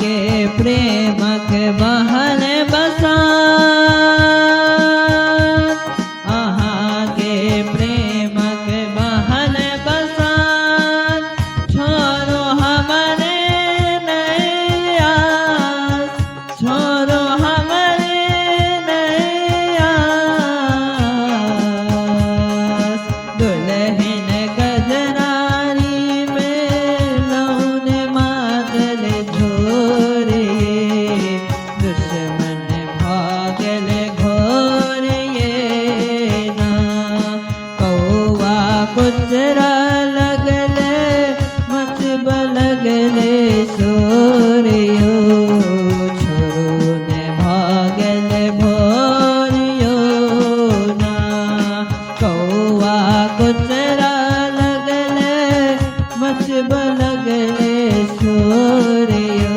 आगे प्रेमक बहन बसा आगे प्रेमक बहन बसा छोरो हमरे नैया छोरो हमरे नैया दुल्हन गजरारी में लौन मादल झोरे दुश्मन भागल घोर ये ना कौवा कुचरा लगल मचब लगले सोरियो छोरो ने भागल भोरियो ना कौवा कुचरा लगल मचब लगले सोरियो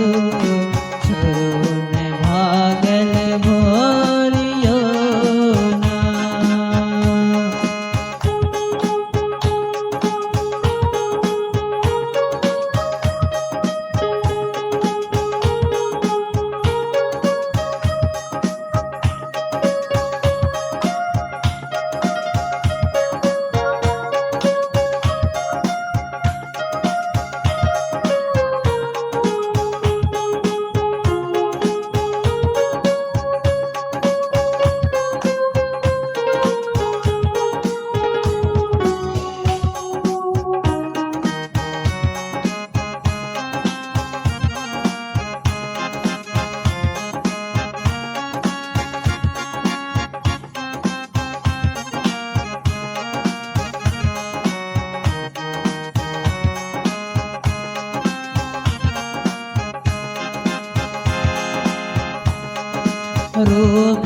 छोरो ने भागल भोरियो ना रूप